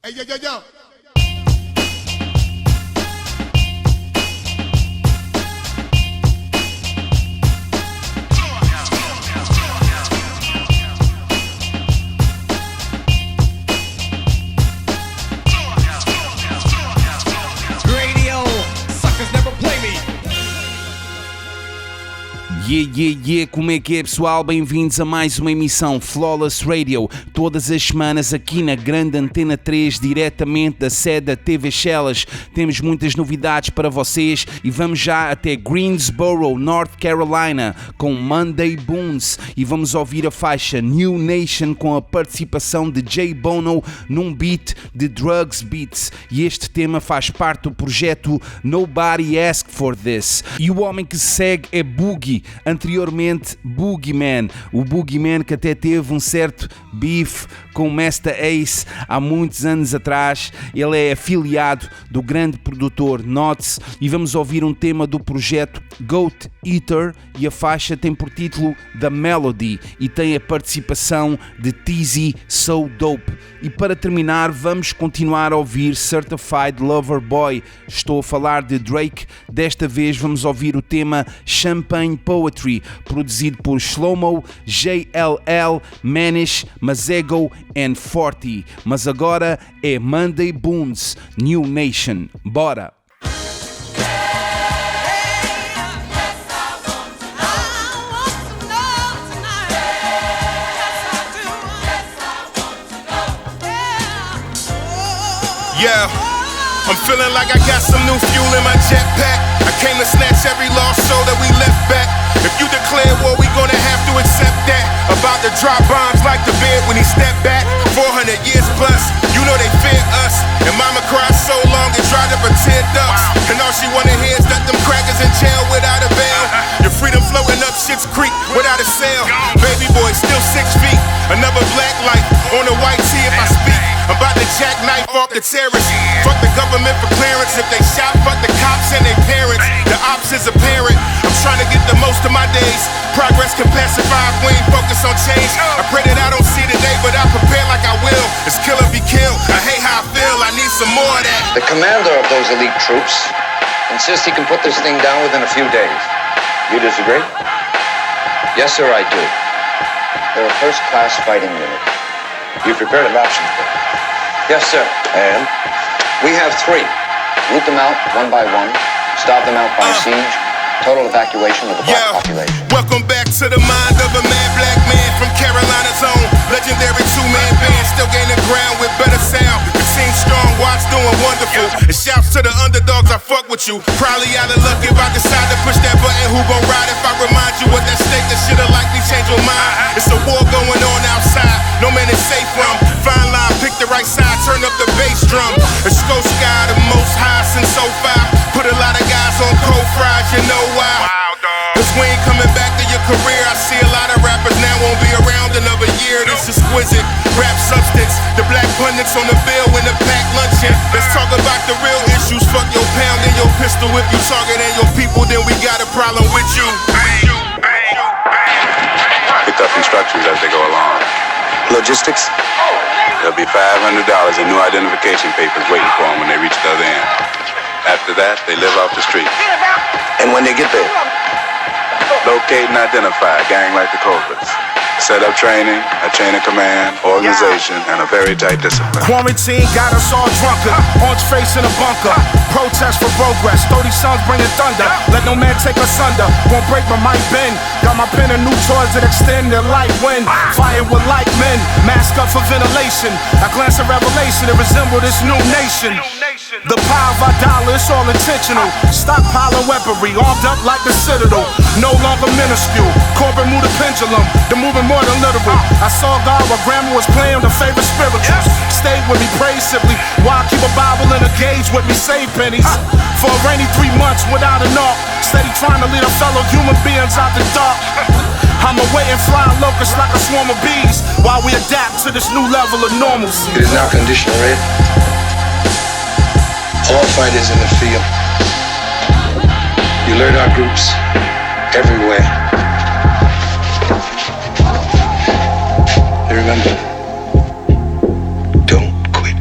Hey, yo. Como é que é, pessoal? Bem-vindos a mais uma emissão Flawless Radio, todas as semanas aqui na grande Antena 3, diretamente da sede da TV Chelas. Temos muitas novidades para vocês e vamos já até Greensboro, North Carolina, com Monday Boons, e vamos ouvir a faixa New Nation com a participação de J Bono num beat de Drugs Beats, e este tema faz parte do projeto Nobody Asked For This. E o homem que segue é Boogie, anteriormente Boogeyman, o Boogeyman que até teve um certo beef com o Master Ace há muitos anos atrás. Ele é afiliado do grande produtor Nots, e vamos ouvir um tema do projeto Goat Eater, e a faixa tem por título The Melody e tem a participação de Teezy So Dope. E para terminar vamos continuar a ouvir Certified Lover Boy, estou a falar de Drake. Desta vez vamos ouvir o tema Champagne Poetry, produzido por Shlomo, JLL, Manish, Masego and 40. Mas agora é Monday Boons, New Nation. Bora! Yeah, I'm feeling like I got some new fuel in my jetpack. I came to snatch every lost soul that we left back. If you declare war, we gonna have to accept that. About to drop bombs like the bed when he stepped back. 400 years plus, you know they fear us. And mama cried so long it dried up her tear ducts. And all she wanna hear is that them crackers in jail without a bail. Your freedom floating up Shit's Creek without a sail. Baby boy still 6 feet. Another black light on a white tee if I speak. I'm about to jackknife off the terrorists. Fuck the government for clearance. If they shot, fuck the cops and their parents. The ops is apparent. I'm trying to get the most of my days. Progress can pacify if we ain't focused on change. I pray that I don't see the day, but I prepare like I will. It's kill or be killed. I hate how I feel. I need some more of that. The commander of those elite troops insists he can put this thing down within a few days. You disagree? Yes, sir, I do. They're a first-class fighting unit. You prepared an option for them? Yes, sir. And? We have 3. Root them out one by one. Starve them out by siege. Total evacuation of the black population. Welcome back to the mind of a mad black man from Carolina's own legendary 2-man band. Still gaining ground with better sound. The team strong, Watts doing wonderful. And shouts to the underdogs, I fuck with you. Probably out of luck if I decide to push that button. Who gon' ride if I remind you what that stake that shit'll likely change your mind? It's a war going on outside. No man is safe from. Fine line, pick the right side, turn up the bass drum. The Scope Sky, the most high since 05. Put a lot of guys on cold fries, you know why? Cause we ain't coming back to your career. I see a lot of rappers now won't be around another year. This exquisite rap substance. The black pundits on the bill when the pack luncheon. Let's talk about the real issues. Fuck your pound and your pistol. If you targeting your people, then we got a problem with you. Pick up instructions as they go along. Logistics? There'll be $500 in new identification papers waiting for them when they reach the other end. After that, they live off the street. And when they get there? Locate and identify a gang like the Cobras. Set up training, a chain of command, organization, and a very tight discipline. Quarantine got us all drunker. Orange face in a bunker. Protest for progress. 30 sons bringing thunder. Let no man take us under. Won't break my mic bend. Got my pen and new toys that extend their light wind. Fire with like men. Mask up for ventilation. I glance at revelation and resemble this new nation. The power of our dollar, it's all intentional. Stockpiling weaponry, armed up like the Citadel. No longer minuscule. Corbin moved the pendulum. The movement more than literal. I saw God while grandma was playing the favorite spirituals. Stayed with me, prayed simply. Why keep a Bible in a gauge with me, save pennies. For a rainy 3 months without a knock. Steady trying to lead a fellow human beings out the dark. I'm awaiting flying locusts like a swarm of bees while we adapt to this new level of normalcy. It is now condition red. All fighters in the field. You alert our groups everywhere. And remember, don't quit.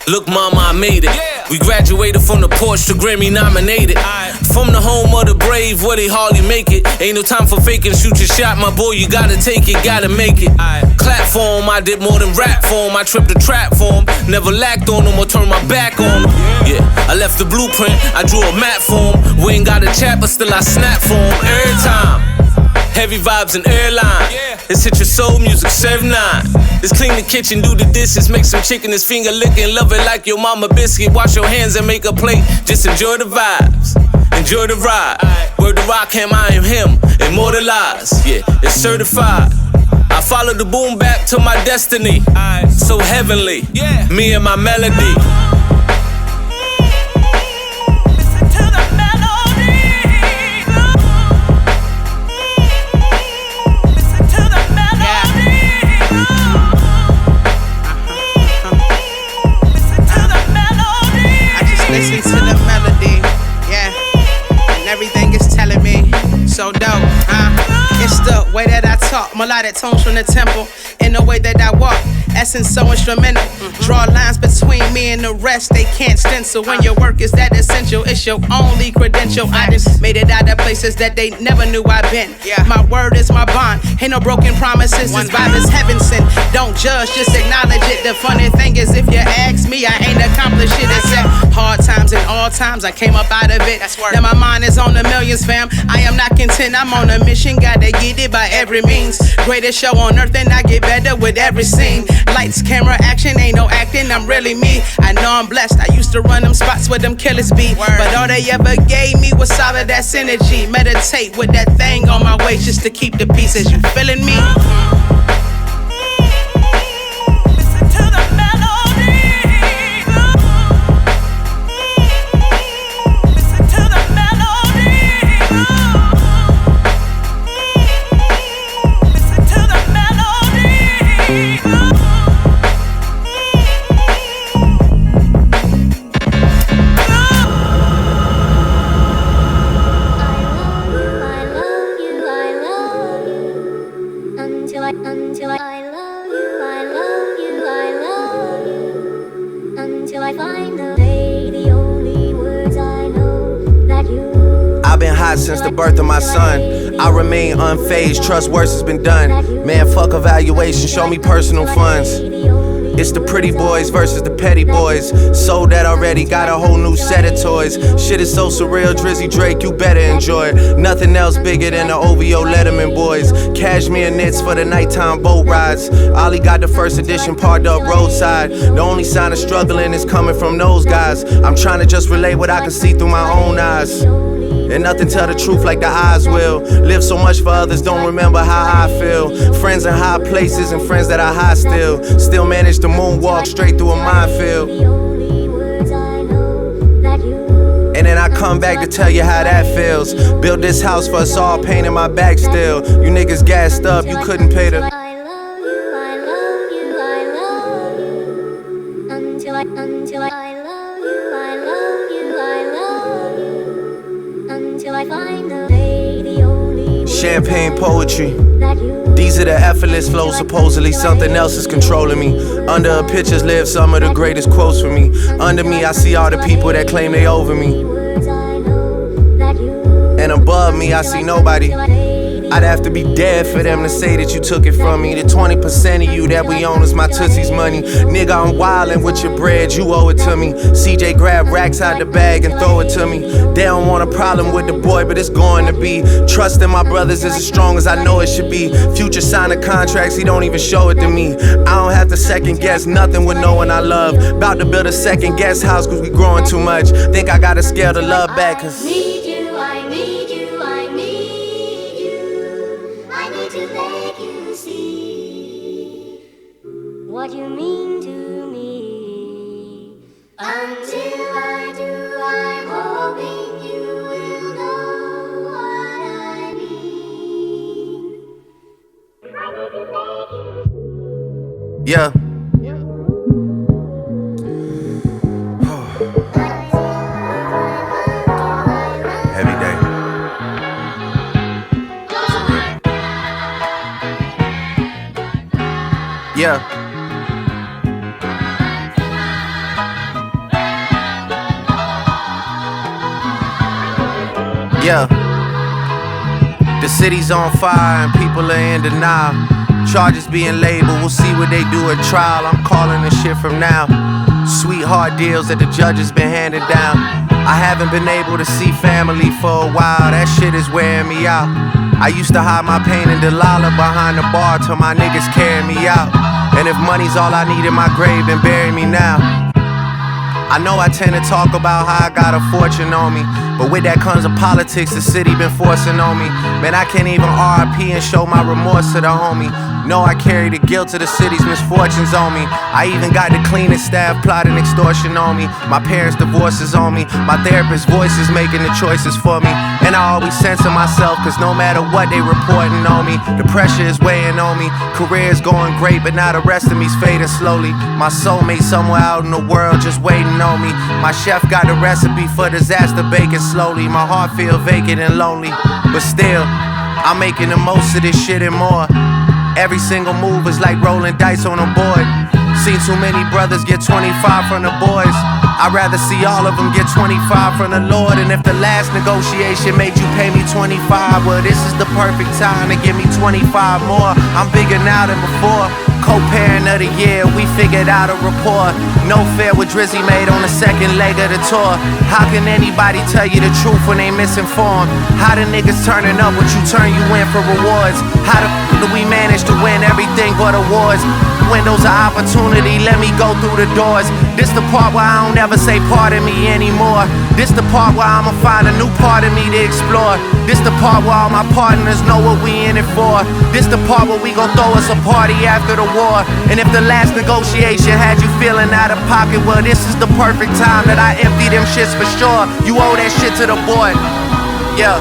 Look, mama, I made it. We graduated from the Porsche to Grammy nominated. From the home of the brave, where they hardly make it. Ain't no time for faking, shoot your shot, my boy, you gotta take it, gotta make it. Clap for 'em, I did more than rap for 'em. I tripped the trap for 'em, never lacked on 'em or turned my back on 'em. Yeah, I left the blueprint, I drew a map for 'em. We ain't got a chat, but still I snap for 'em every time. Heavy vibes and airline. Let's hit your soul music, serve 9. Let's clean the kitchen, do the dishes, make some chicken, this finger licking, love it like your mama biscuit. Wash your hands and make a plate, just enjoy the vibes, enjoy the ride. Word to Rockham, I am him, immortalized, yeah, it's certified. I follow the boom back to my destiny, so heavenly, me and my melody. Listen to the melody, yeah, and everything is telling me so dope, it's the way that I talk, melodic tones from the temple, in the way that I walk, essence so instrumental, draw lines between me and the rest, they can't stencil, when your work is that essential, it's your only credential, I just made it out of places that they never knew I've been, my word is my bond, ain't no broken promises, this vibe is heaven sent, don't judge, just acknowledge it, the funny thing is if you ask me, I ain't accomplished it, except hard times and all times, I came up out of it, now my mind is on the millions, fam, I am not content, I'm on a mission, gotta get it by every means, greatest show on earth and I get better with every scene, lights, camera, action, ain't no acting, I'm really me, I know I'm blessed, I used to run them spots where them killers be, but all they ever gave me was solid ass energy, meditate with that thing on my waist just to keep the pieces, you feeling me? Since the birth of my son, I remain unfazed, trust worse has been done. Man, fuck evaluation, show me personal funds. It's the pretty boys versus the petty boys. Sold that already, got a whole new set of toys. Shit is so surreal, Drizzy Drake, you better enjoy it. Nothing else bigger than the OVO Letterman boys. Cashmere knits for the nighttime boat rides. Ollie got the first edition parked up roadside. The only sign of struggling is coming from those guys. I'm trying to just relate what I can see through my own eyes. And nothing tell the truth like the eyes will. Live so much for others, don't remember how I feel. Friends in high places and friends that I hide still. Still manage to moonwalk straight through a minefield. And then I come back to tell you how that feels. Build this house for us all, pain in my back still. You niggas gassed up, you couldn't pay the... Champagne poetry. These are the effortless flows, supposedly something else is controlling me. Under a pictures live some of the greatest quotes for me. Under me I see all the people that claim they over me. And above me I see nobody. I'd have to be dead for them to say that you took it from me. The 20% of you that we own is my Tootsie's money. Nigga, I'm wildin' with your bread, you owe it to me. CJ grab racks out the bag and throw it to me. They don't want a problem with the boy, but it's going to be. Trust in my brothers is as strong as I know it should be. Future signing contracts, he don't even show it to me. I don't have to second guess nothing with no one I love. About to build a second guest house cause we growing too much. Think I gotta scale the love back cause... What you mean to me. Until I do, I'm hoping you will know what I mean. Yeah. Heavy day. Yeah. Yeah. The city's on fire and people are in denial. Charges being labeled, we'll see what they do at trial. I'm calling this shit from now. Sweetheart deals that the judge has been handing down. I haven't been able to see family for a while. That shit is wearing me out. I used to hide my pain and Delilah behind the bar till my niggas carry me out. And if money's all I need in my grave, then bury me now. I know I tend to talk about how I got a fortune on me, but with that comes the politics the city been forcing on me. Man, I can't even RIP and show my remorse to the homie. No, I carry the guilt of the city's misfortunes on me. I even got the cleanest staff plotting extortion on me. My parents' divorces on me. My therapist's voice is making the choices for me. And I always censor myself, cause no matter what they reporting on me, the pressure is weighing on me. Career is going great, but now the rest of me's fading slowly. My soulmate somewhere out in the world just waiting on me. My chef got the recipe for disaster baking slowly. My heart feel vacant and lonely, but still, I'm making the most of this shit and more. Every single move is like rolling dice on a board. Seen too many brothers get 25 from the boys. I'd rather see all of them get 25 from the Lord. And if the last negotiation made you pay me 25, well, this is the perfect time to give me 25 more. I'm bigger now than before. Co-parent of the year, we figured out a rapport. No fair with Drizzy made on the second leg of the tour. How can anybody tell you the truth when they misinformed? How the niggas turning up what you turn you in for rewards? How the do we manage to win everything but awards? Windows of opportunity, let me go through the doors. This the part where I don't ever say pardon me anymore. This the part where I'ma find a new part of me to explore. This the part where all my partners know what we in it for. This the part where we gon' throw us a party after the war. And if the last negotiation had you feeling out of pocket, well, this is the perfect time that I empty them shits for sure. You owe that shit to the boy. Yeah.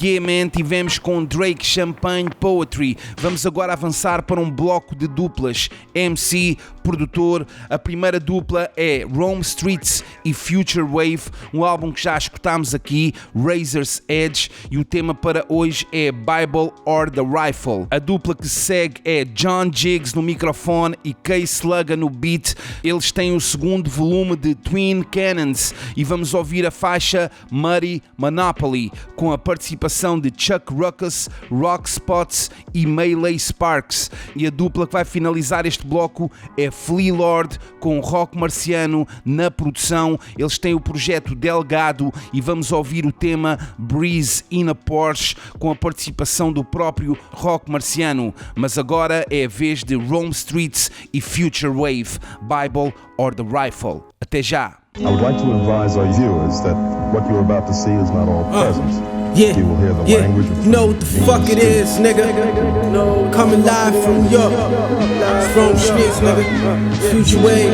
Yeah, man, tivemos com Drake Champagne Poetry. Vamos agora avançar para um bloco de duplas. MC, produtor. A primeira dupla é Rome Streets e Future Wave, um álbum que já escutámos aqui, Razor's Edge, e o tema para hoje é Bible or the Rifle. A dupla que segue é John Jiggs no microfone e K-Slugger no beat. Eles têm o segundo volume de Twin Cannons e vamos ouvir a faixa Muddy Monopoly, com a participação de Chuck Ruckus, Rock Spots e Melee Sparks. E a dupla que vai finalizar este bloco é Flea Lord com Rock Marciano na produção. Eles têm o projeto Delgado e vamos ouvir o tema Breeze in a Porsche com a participação do próprio Rock Marciano. Mas agora é a vez de Rome Streets e Future Wave, Bible or the Rifle. Até já! I would like to advise our viewers that what you're about to see is not all present. Yeah, You will hear the yeah, language of you know what the fuck it is, nigga. Coming live from New York, from streets, nigga. Future Wave,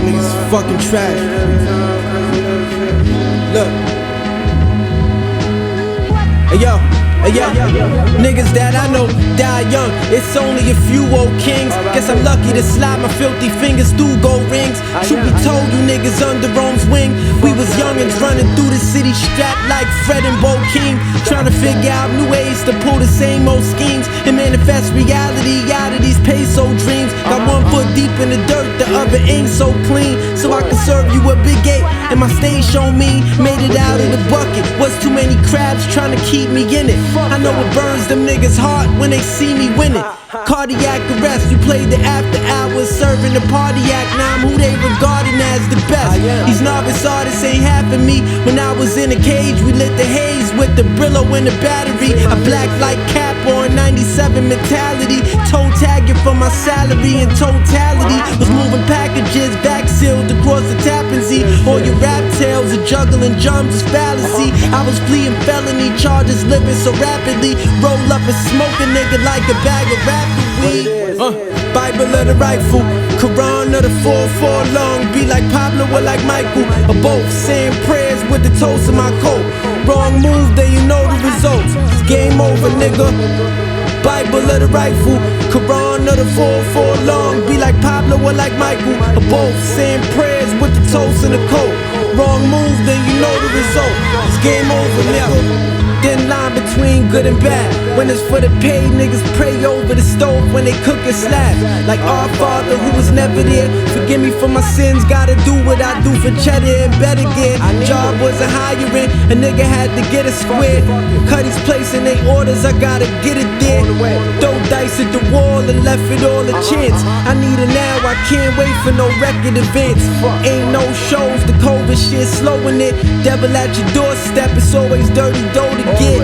niggas fucking trash. Look, hey yo. Niggas that I know die young. It's only a few old kings. Guess I'm lucky to slide my filthy fingers through gold rings. Truth be told, you niggas under Rome's wing. We was youngins running through the city strapped like Fred and Bo King, trying to figure out new ways to pull the same old schemes and manifest reality out of these peso dreams. Got one foot deep in the dirt, the other ain't so clean. So I can serve you a big eight and my stage show me made it out of the bucket. Was too many crabs trying to keep me in it. I know it burns them niggas' heart when they see me winning. Cardiac arrest, you played the after hours serving the party act. Now I'm who they regarding as the best. These novice artists ain't half of me. When I was in a cage, we lit the haze with the the Brillo in the battery. A black like cap on 97 mentality. Toe tagging for my salary in totality. Was moving packages, back sealed across the Tappan Zee. All your rap tales of juggling drums is fallacy. I was fleeing felony charges, living so rapidly. Roll up and smoke a nigga like a bag of rapid weed. Bible or the rifle, Quran or the 4-4 long. Be like Pablo or like Michael, or both. Saying prayers with the toast of my coat. Wrong move, then you know the results. It's game over, nigga. Bible or the rifle, Quran or the 4-4 long. Be like Pablo or like Michael, or both. Saying prayers with the toast and the coat. Wrong move, then you know the result. It's game over, nigga. Thin line between good and bad. When it's for the paid, niggas pray over the stove when they cook and slap. Like our Father who was never there, forgive me for my sins. Gotta do what I do for cheddar and better gear. Job wasn't hiring, a nigga had to get a square. Cuddy's placing they orders, I gotta get it there. Throw dice at the wall and left it all a chance. I need it now, I can't wait for no record events. Ain't no shows, the COVID shit slowing it. Devil at your doorstep, it's always dirty dough to get.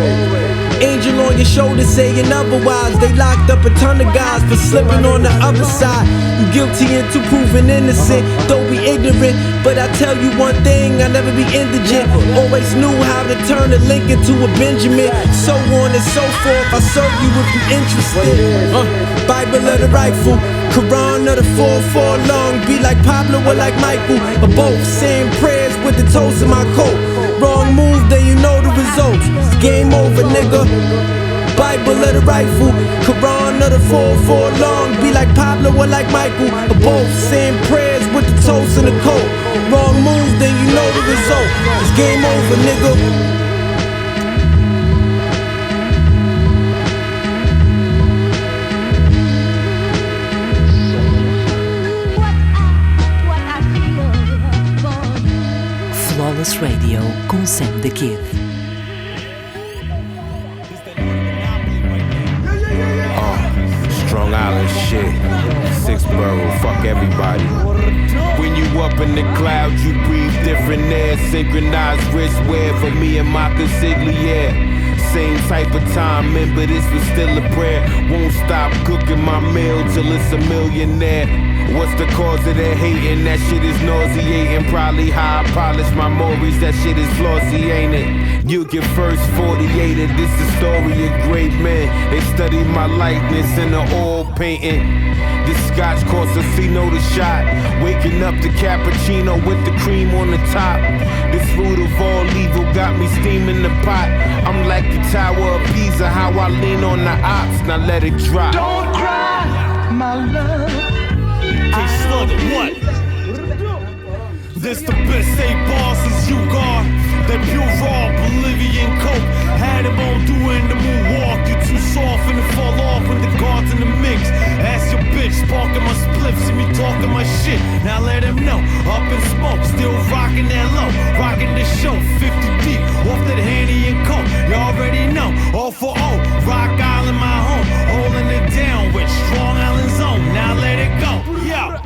Angel on your shoulder saying otherwise. They locked up a ton of guys for slipping on the other side. You guilty until proven innocent. Don't be ignorant, but I tell you one thing, I'll never be indigent. Always knew how to turn a Lincoln to a Benjamin. So on and so forth, I serve you if you're interested. Bible or the rifle, Quran or the 4-4 long. Be like Pablo or like Michael, or both. Saying prayers with the toast of my coat. Wrong move, then you know the results. It's game over, nigga. Bible or the rifle, Quran or the 4-4 long. Be like Pablo or like Michael, or both. Saying prayers with the toast and the coat. Wrong move, then you know the result. It's game over, nigga. Flawless Radio com Sam the Kid. Strong Island shit, Sixborough, fuck everybody. When you up in the clouds, you breathe different air. Synchronized wrist wear for me and my consigliere. Same type of timing, but this was still a prayer. Won't stop cooking my meal till it's a millionaire. What's the cause of that hating? That shit is nauseating. Probably how I polish my mores. That shit is flossy, ain't it? You get first 48ed. This is the story of great men. They study my likeness in the oil painting. This scotch costs a C-no the shot. Waking up to cappuccino with the cream on the top. This root of all evil got me steaming the pot. I'm like the Tower of Pisa, how I lean on the ops. Now let it drop. Don't cry, my love. What? This the best 8 bosses you got. That pure raw Bolivian coke. Had him on doing the moonwalk. You too soft and it fall off when the guards in the mix. Ask your bitch, sparking my spliff, see me talking my shit. Now let him know, up in smoke, still rocking that low. Rocking the show, 50 deep, off that Henny and Coke. You already know, all for O, Rock Island my home. Holding it down with Strong Island Zone. Now let it go, yo.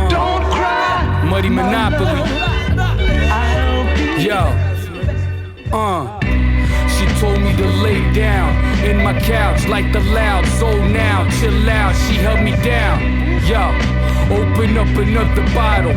Don't cry, Muddy Monopoly. Yo. She told me to lay down in my couch like the loud. So now, chill out, she held me down. Yo, open up another bottle.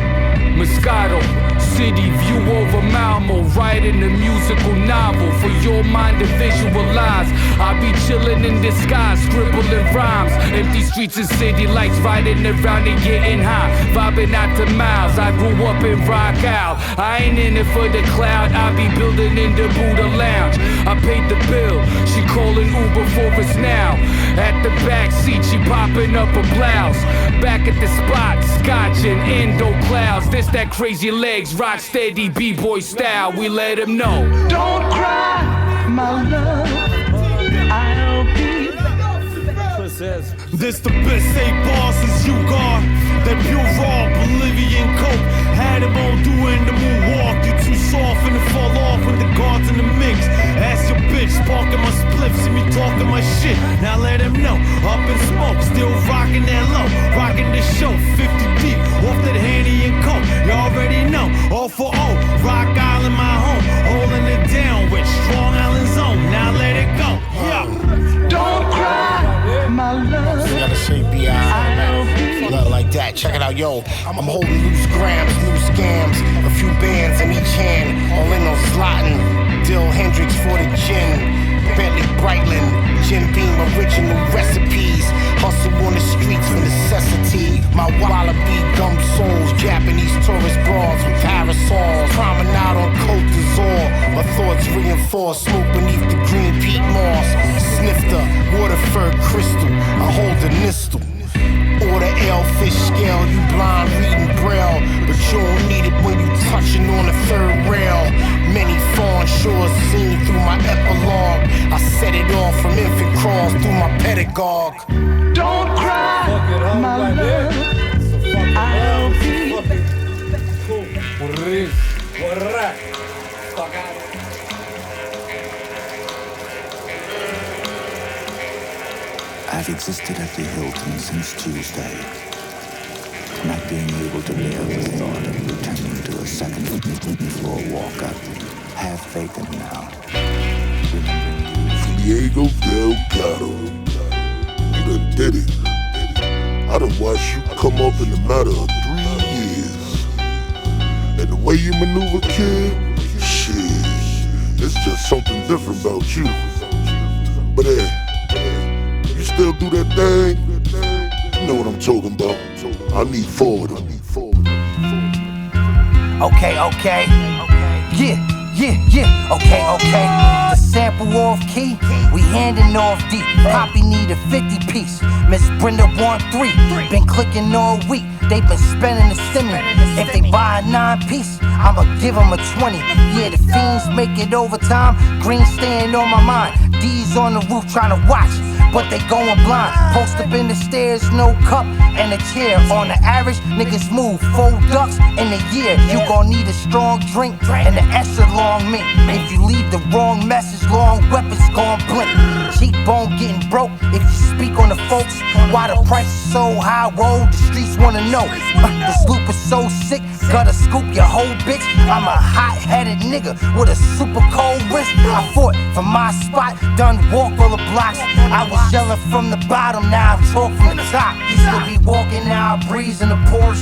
Moscato, city view over Malmo. Writing a musical novel for your mind to visualize. I be chilling in the sky, scribbling rhymes. Empty streets and city lights, riding around and getting high. Vibing out to miles, I grew up in Rock Out. I ain't in it for the cloud, I be building in the Buddha Lounge. I paid the bill, she calling Uber for us now. At the back seat, she popping up a blouse. Back at the spot, scotch and endo clouds. This that crazy legs, rock steady, b-boy style. We let him know. Don't cry, my love. I'll be. This the best 8 bosses you got. That pure raw Bolivian coke. Had him on doing the moonwalk. You too soft and it fall off when the guards in the mix. Ask your bitch, sparking my spliff, see me talking my shit. Now let him know, up in smoke, still rocking that low. Rocking the show, 50 deep, off that Henny and Coke. You already know, all for O, Rock Island my home. Holding it down with Strong Island Zone. check it out, yo. I'm holding loose grams, new scams, a few bands in each hand, all in on slotting. Dill Hendrix for the gin, Bentley Breitling, Jim Beam original recipes. Hustle on the streets for necessity. My wallaby gum soles, Japanese tourist bras with parasols. Promenade on Côte d'Azur, my thoughts reinforced. Smoke beneath the green peat moss. Sniff the Waterford crystal, I hold the nistle. Order fish scale, you blind reading braille, but you don't need it when you touching on the third rail. Many foreign shores seen through my epilogue. I set it off from infant crawls through my pedagogue. Don't cry, my love. I'll be. I've existed at the Hilton since Tuesday, not being able to bear the thought of returning to a second floor walk-up. Have faith in me now. Diego Delgado, you done did it. I done watched you come up in a matter of 3 years. And the way you maneuver, kid, shit, it's just something different about you. But hey, you still do that thing? You know what I'm talking about. I need forward. Okay. Yeah. Okay. The sample off key, we handing off deep. Poppy need a 50 piece. Miss Brenda want 3. Been clicking all week. They been spending the stimmy. If they buy a 9-piece, I'ma give them a 20. Yeah, the fiends make it overtime. Green staying on my mind. D's on the roof trying to watch, but they going blind. Post up in the stairs, no cup and a chair. On the average, niggas move 4 ducks in a year. You gon' need a strong drink and an extra long mint. If you leave the wrong message, long weapons gon' blink. Cheekbone getting broke if you speak on the folks. Why the price is so high, whoa, the streets wanna know. This loop is so sick, gotta scoop your whole bitch. I'm a hot-headed nigga with a super cold wrist. I fought for my spot, done walk all the blocks. I was yelling from the bottom, now I talk from the top. Used to be walking, now I breeze in the Porsche.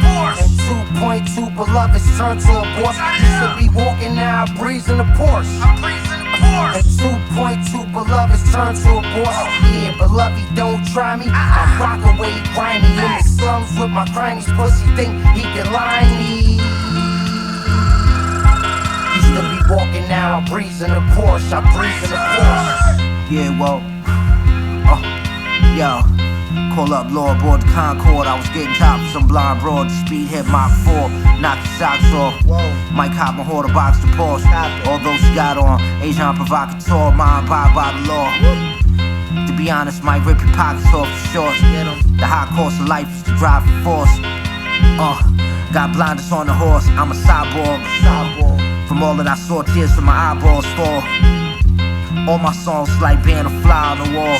And 2.2 beloveds turned to a boss. Used to be walking, now I breeze in the Porsche. And 2.2 beloveds turned to a boss. Yeah, beloved, don't try me. I rock away grimy in the slums with my cronies. Pussy think he can lie me. Used to be walking, now I breeze in the Porsche. I breeze in the Porsche. Yeah, well, yo, call up Law aboard the Concorde. I was getting top for some blonde broad. The speed hit Mach 4, knocked the socks off. Mike hop and hold a box to Porsche. Although she got on Asian provocateur, mine by the law. To be honest, might rip your pockets off your shorts. The high cost of life is to drive for force. Got blinders on the horse, I'm a cyborg. From all that I saw, tears from my eyeballs fall. All my songs like being a fly on the wall.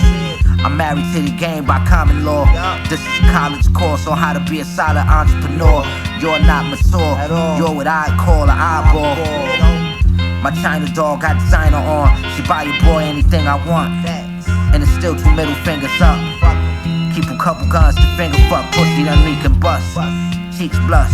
I'm married to the game by common law. This is a college course on how to be a solid entrepreneur. You're not mature, you're what I call an eyeball. My China dog got designer on. She buy your boy anything I want. And it's still 2 middle fingers up. Keep a couple guns to finger fuck. Pussy that leak and bust. Cheeks blush.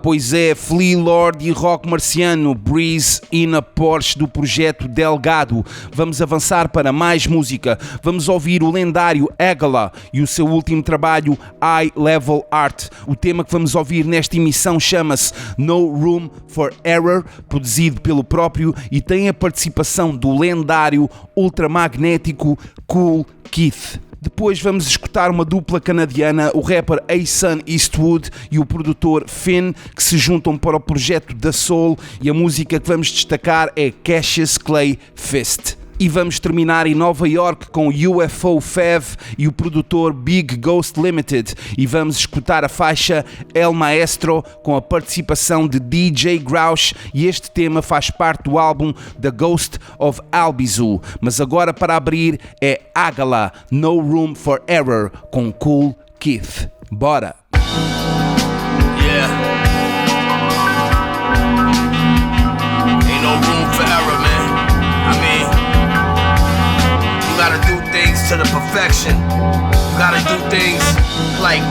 Pois é, Flea Lord e Rock Marciano, Breeze e na Porsche do projeto Delgado. Vamos avançar para mais música. Vamos ouvir o lendário AQUI e o seu último trabalho, High Level Art. O tema que vamos ouvir nesta emissão chama-se No Room for Error, produzido pelo próprio e tem a participação do lendário ultramagnético Kool Keith. Depois vamos escutar uma dupla canadiana, o rapper Ason Eastwood e o produtor Finn, que se juntam para o projeto da Soul, e a música que vamos destacar é Cassius Clay Fist. E vamos terminar em Nova York com UFO Fev e o produtor Big Ghost Limited, e vamos escutar a faixa El Maestro com a participação de DJ Grouch, e este tema faz parte do álbum The Ghost of Albizu. Mas agora, para abrir, é AQUI, No Room for Error, com Kool Keith. Bora! Yeah. Ain't no room for error, man. I mean, gotta do things to the perfection. You gotta do things like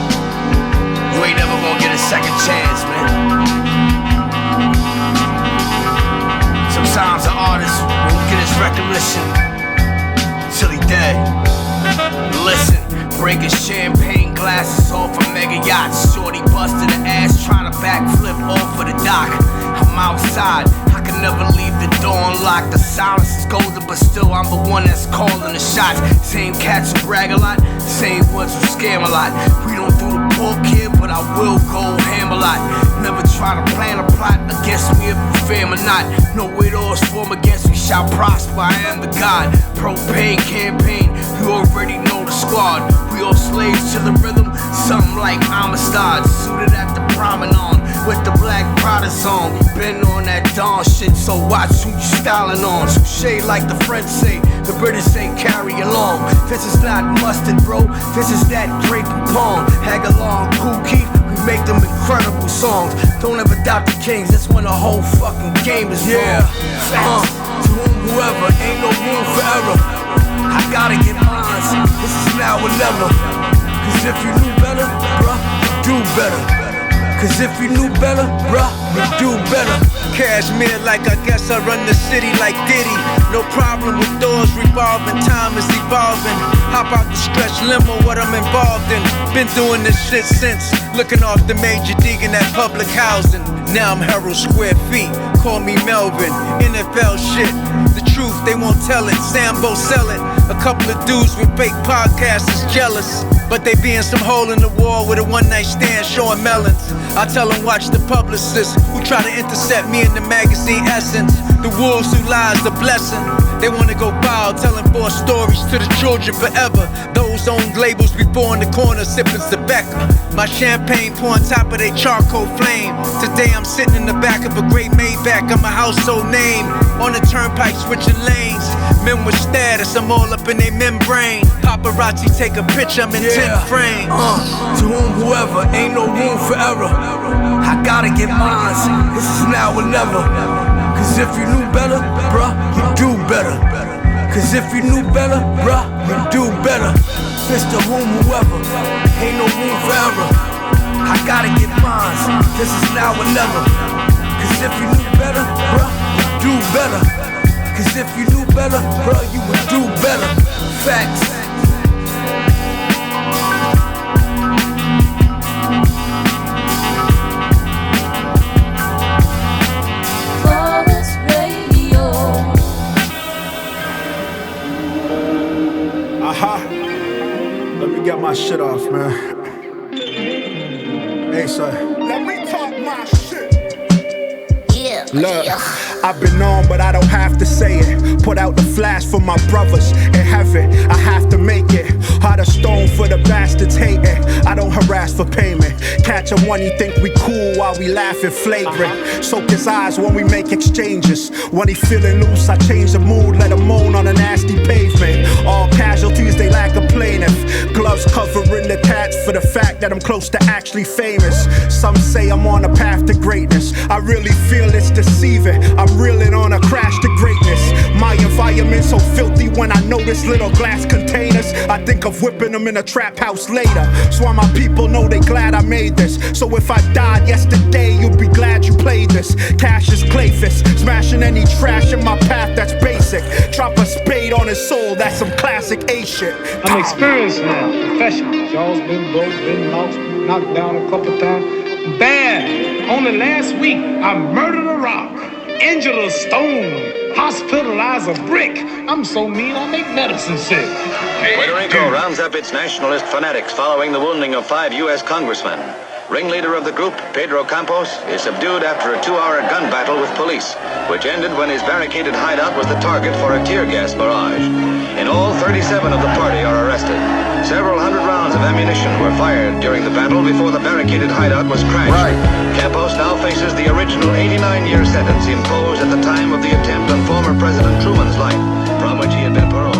you ain't never gonna get a second chance, man. Sometimes an artist won't get his recognition till he dead. Listen, breaking champagne glasses off of mega yachts. Shorty busted her ass trying to backflip off of the dock. I'm outside, I can never leave the door unlocked. The silence is golden, but still I'm the one that's calling the shots. Same cats who brag a lot, same ones who scam a lot. We don't do the poor kid, but I will go ham a lot. Never try to plan a plot against me if you fam or not. No way doors form against me shall prosper, I am the God. Propane campaign, you already know the squad. We all slaves to the rhythm, something like Amistad. Suited at the promenade with the black Prada song. Been on that dawn shit, so watch who you styling on. Touché like the French say, the British say carry along. This is not mustard, bro, this is that Drake and Pong. Hag along, Kool Keith, we make them incredible songs. Don't ever doubt the kings, that's when the whole fucking game is wrong. To whoever, ain't no room for error. I gotta get mine, this is now or never. Cause if you knew better, bruh, do better. Cause if you knew better, bruh, you do better. Cashmere like I guess I run the city like Diddy. No problem with doors revolving, time is evolving. Hop out the stretch limo, what I'm involved in. Been doing this shit since looking off the major digging at public housing. Now I'm Harold Square Feet, call me Melvin. NFL shit, the truth, they won't tell it. Sambo sell it. A couple of dudes with fake podcasts is jealous, but they be in some hole in the wall with a one-night stand showing melons. I tell them watch the publicists who try to intercept me in the magazine Essence. The wolves who lies the blessing. They wanna go wild, telling false stories to the children forever. Those owned labels before in the corner sipping Rebecca. My champagne pour on top of their charcoal flame. Today I'm sitting in the back of a great Maybach. I'm a household name on the turnpike switching lanes. Men with status, I'm all up in their membrane. Paparazzi take a picture, I'm in 10 frames. To whoever, ain't no room for error. I gotta get mine, this is now or never. Cause if you knew better, bruh, you do better. Cause if you knew better, bruh, you do better. Fist to whoever, ain't no room for error. I gotta get mine, this is now or never. Cause if you knew better, bruh, you do better. Cause if you knew better, bruh, you would do better. Facts. Let me get my shit off, man. Hey, son. Let me talk my shit. Look, I've been on, but I don't have to say it. Put out the flash for my brothers in heaven. I have to make it. Heart of stone for the bastards hating. I don't harass for payment. Catch him when he think we cool while we laughing flagrant. Soak his eyes when we make exchanges. When he feeling loose, I change the mood. Let him moan on a nasty pavement. All casualties, they lack a plaintiff. Gloves covering the tats for the fact that I'm close to actually famous. Some say I'm on a path to greatness. I really feel it's deceiving. I'm reeling on a crash to greatness. My environment so filthy when I notice little glass containers. I think of whipping them in a trap house later. So my people know they glad I made this. So if I died yesterday, you'll be glad you played this. Cash is Clayface, smashing any trash in my path that's basic. Drop a spade on his soul, that's some classic A shit. I'm experienced now, professional. Y'all's been broke, been lost, knocked down a couple times. Bad. Only last week, I murdered a rock, injured a stone, hospitalized a brick. I'm so mean, I make medicine sick. Puerto Rico rounds up its nationalist fanatics following the wounding of 5 U.S. congressmen. Ringleader of the group, Pedro Campos, is subdued after a 2-hour gun battle with police, which ended when his barricaded hideout was the target for a tear gas barrage. In all, 37 of the party are arrested. Several hundred rounds of ammunition were fired during the battle before the barricaded hideout was crashed. Campos now faces the original 89-year sentence imposed at the time of the attempt on former President Truman's life, from which he had been paroled.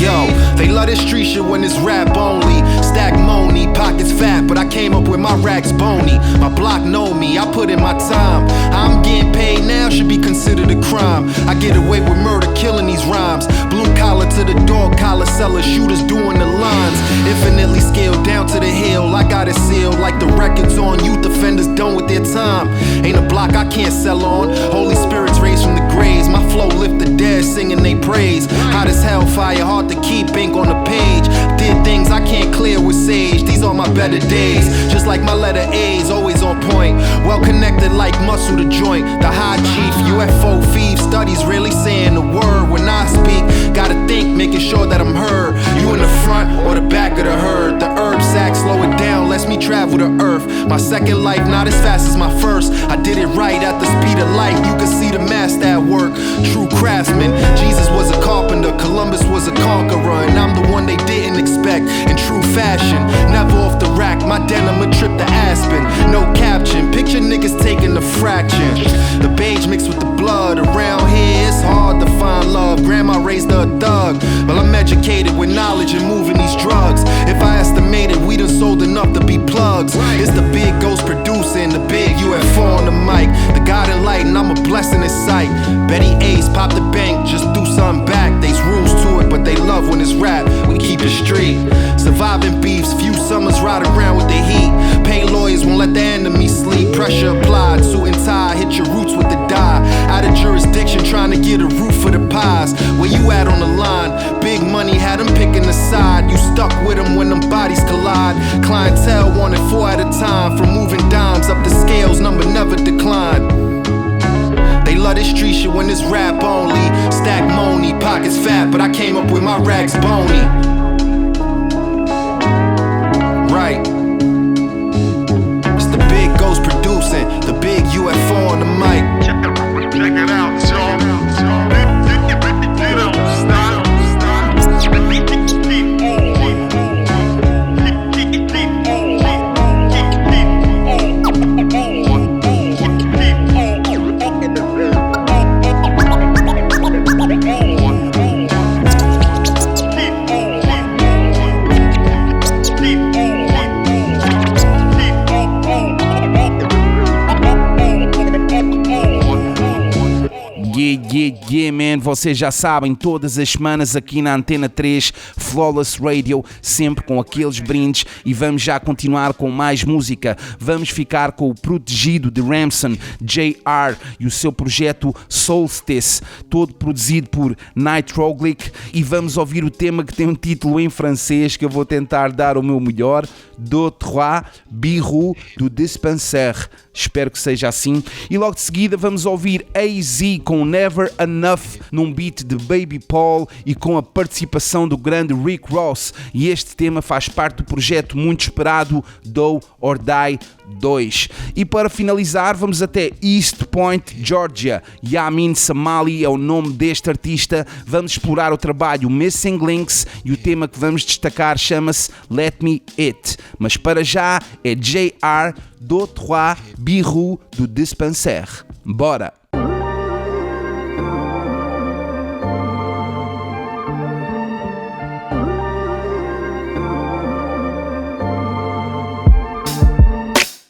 Yo, they love this street shit when it's rap only. Stack money, pockets fat, but I came up with my racks bony. My block know me, I put in my time. I'm getting paid paid now should be considered a crime. I get away with murder, killing these rhymes. Blue collar to the dog collar sellers, shooters doing the lines. Infinitely scaled down to the hill, I got it sealed like the records on youth offenders done with their time. Ain't a block I can't sell on. Holy spirits raised from the graves. My flow lift the dead, singing they praise. Hot as hell, fire hard to keep ink on the page. Did things I can't clear with sage. These are my better days. Just like my letter A's, always on point. Well connected like muscle to joint. The high chief, UFO thief, studies really saying the word when I speak. Gotta think, making sure that I'm heard. You in the front or the back of the herd. The herb sack, slow it down, lets me travel the earth. My second life, not as fast as my first. I did it right at the speed of light. You can see the master at work. True craftsman. Jesus was a carpenter, Columbus was a conqueror, and I'm the one they didn't expect. In true fashion, never off the rack. My denim a trip to Aspen. No caption. Picture niggas taking the fraction. The beige mixed with the blood. Around here, it's hard to find love. Grandma raised her a thug. Well, I'm educated with knowledge and moving these drugs. If I estimated, we done sold enough to be plugs. It's the big ghost producing, the big UFO on the mic. The God in light, and I'm a blessing in sight. Betty Ace, pop the bank, just do something back. There's rules to it, but they love when it's rap. We keep it street. Surviving beefs, few summers ride around with the heat. Pay lawyers, won't let the enemy sleep. Pressure applied, suit and tie, hit your roots with the die. Out of jurisdiction, trying to get a roof for the pies. Where you at on the line? Big money had them picking the side. You stuck with them when them bodies collide. Clientele wanted 4 at a time. From moving dimes up the scales, number never declined. They love this street shit when it's rap only. Stack money, pockets fat, but I came up with my rags bony. Right. It's the big ghost producing, the big UFO on the mic. Check it out, y'all. Yeah, man, vocês já sabem, todas as semanas aqui na Antena 3, Flawless Radio, sempre com aqueles brindes, e vamos já continuar com mais música. Vamos ficar com o protegido de Ramson, JR, e o seu projeto Solstice, todo produzido por Nitroglic, e vamos ouvir o tema que tem um título em francês que eu vou tentar dar o meu melhor, Do Trois Birou do Dispensaire. Espero que seja assim. E logo de seguida vamos ouvir AZ com Never Enough num beat de Baby Paul e com a participação do grande Rick Ross. E este tema faz parte do projeto muito esperado Do or Die 2. E para finalizar vamos até East Point, Georgia. Yamin Samali é o nome deste artista. Vamos explorar o trabalho Missing Links e o tema que vamos destacar chama-se Let Me It. Mas para já é JR Do Trois Birou do Dispensaire. Bora!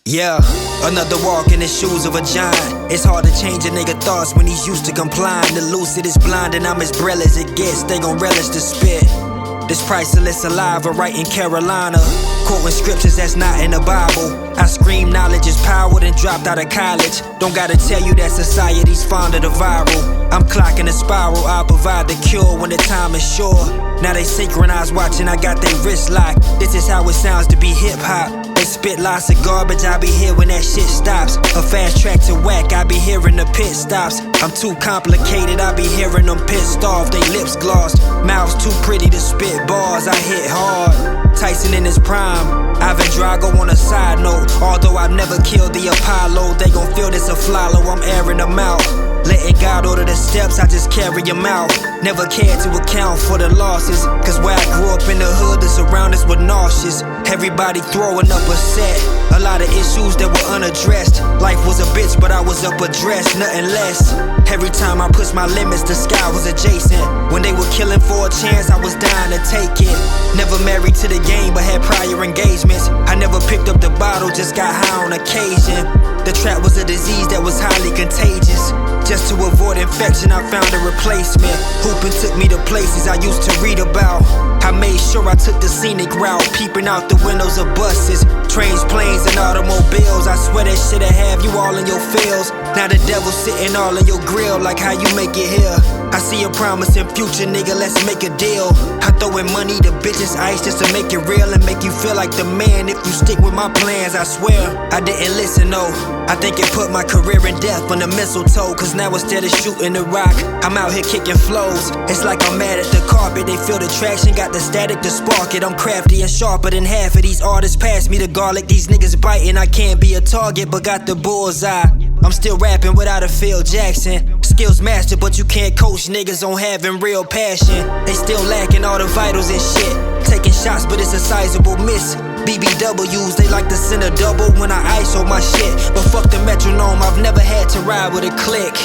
Yeah, another walk in the shoes of a giant. It's hard to change a nigga thoughts when he's used to complying. The lucid is blind and I'm as brill as it gets. They gon' relish the spit. This priceless saliva right in Carolina. Quoting scriptures that's not in the Bible. I scream knowledge is power, then dropped out of college. Don't gotta tell you that society's fond of the viral. I'm clocking the spiral, I'll provide the cure when the time is sure. Now they synchronized watching, I got their wrist locked. This is how it sounds to be hip-hop. They spit lots of garbage, I be here when that shit stops. A fast track to whack, I be hearing the pit stops. I'm too complicated, I be hearing them pissed off. They lips glossed, mouths too pretty to spit bars. I hit hard, Tyson in his prime. Ivan Drago on a side note. Although I've never killed the Apollo, they gon' feel this a follow, I'm airing them out. Letting God order the steps, I just carry them out. Never cared to account for the losses, cause where I grew up in the hood, the surroundings were nauseous. Everybody throwing up a set, a lot of issues that were unaddressed. Life was a bitch, but I was up addressed, nothing less. Every time I pushed my limits, the sky was adjacent. When they were killing for a chance, I was dying to take it. Never married to the game, but had prior engagements. I never picked up the bottle bottle, just got high on occasion. The trap was a disease that was highly contagious. Just to avoid infection, I found a replacement. Hooping took me to places I used to read about. I made sure I took the scenic route, peeping out the windows of buses, trains, planes, and automobiles. I swear that shit'll have you all in your feels. Now the devil's sitting all in your grill, like how you make it here. I see a promising future, nigga, let's make a deal. I throw in money to bitches, ice, just to make it real and make you feel like the man. If you stick with my plans, I swear I didn't listen, no. I think it put my career in death on the mistletoe. Cause now instead of shooting the rock, I'm out here kicking flows. It's like I'm mad at the carpet, they feel the traction, got the static to spark it. I'm crafty and sharper than half of these artists. Pass me the garlic, these niggas biting. I can't be a target, but got the bullseye. I'm still rapping without a Phil Jackson. Skills master, but you can't coach niggas on having real passion. They still lacking all the vitals and shit. Taking shots, but it's a sizable miss. BBWs, they like to send a double when I ISO my shit. But fuck the metronome, I've never had to ride with a click.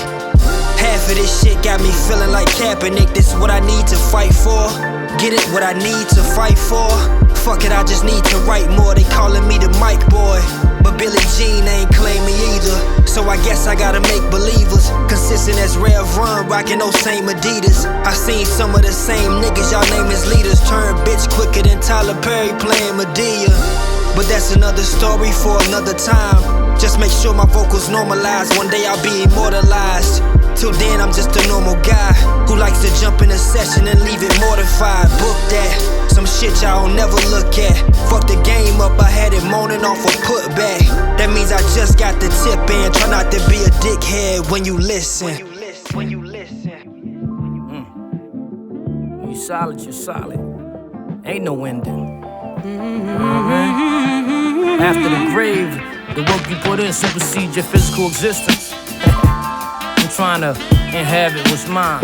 Half of this shit got me feeling like Kaepernick. This is what I need to fight for. Get it, what I need to fight for. Fuck it, I just need to write more. They calling me the mic boy, but Billie Jean ain't claim me either. So I guess I gotta make believers. Consistent as Rev Run, rocking those same Adidas. I seen some of the same niggas y'all name as leaders turn bitch quicker than Tyler Perry playing Madea. But that's another story for another time. Just make sure my vocals normalize. One day I'll be immortalized. Till then I'm just a normal guy who likes to jump in a session and leave it mortified. Book that, some shit y'all never look at. Fuck the game up, I had it moaning off a putback. That means I just got the tip in. Try not to be a dickhead when you listen. When you solid, you're solid. Ain't no ending. After the grave, the work you put in supersedes your physical existence. I'm trying to inhabit what's mine.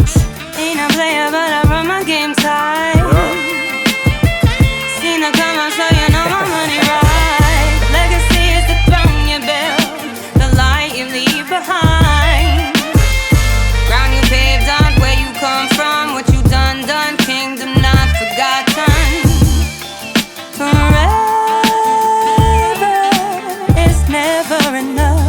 Ain't a player, but I run my game tight. Seen the come out, so you know my money right. Legacy is the throne you build, the light you leave behind. Ground you paved on, where you come from, what you done, kingdom not forgotten. Forever is never enough.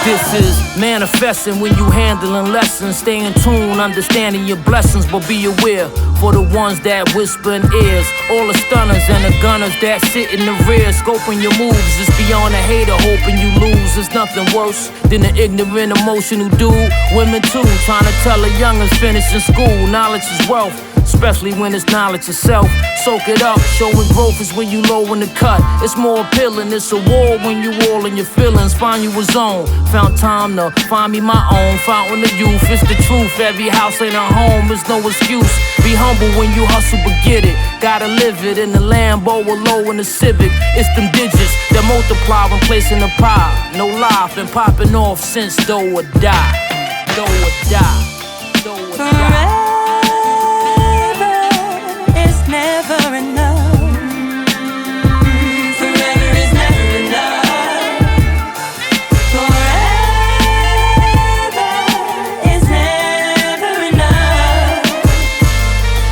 This is manifesting when you handling lessons. Stay in tune, understanding your blessings, but be aware for the ones that whisper in ears. All the stunners and the gunners that sit in the rear, scoping your moves. It's beyond a hater, hoping you lose. There's nothing worse than an ignorant, emotional dude. Women too, trying to tell the youngers finishing school. Knowledge is wealth, especially when it's knowledge itself. Soak it up, showing growth is when you low in the cut. It's more appealing, it's a war when you all in your feelings. Find you a zone, found time to find me my own. Fountain of youth, it's the truth. Every house ain't a home, there's no excuse. Be humble when you hustle, but get it. Gotta live it in the Lambo or low in the Civic. It's them digits that multiply when placing the pie. No lie, been popping off since do or die. Do or die. Do or die. Never enough. Forever is never enough. Forever is never enough.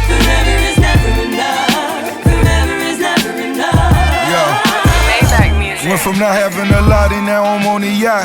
Forever is never enough. Forever is never enough. Went from not having a lot and now I'm on the yacht.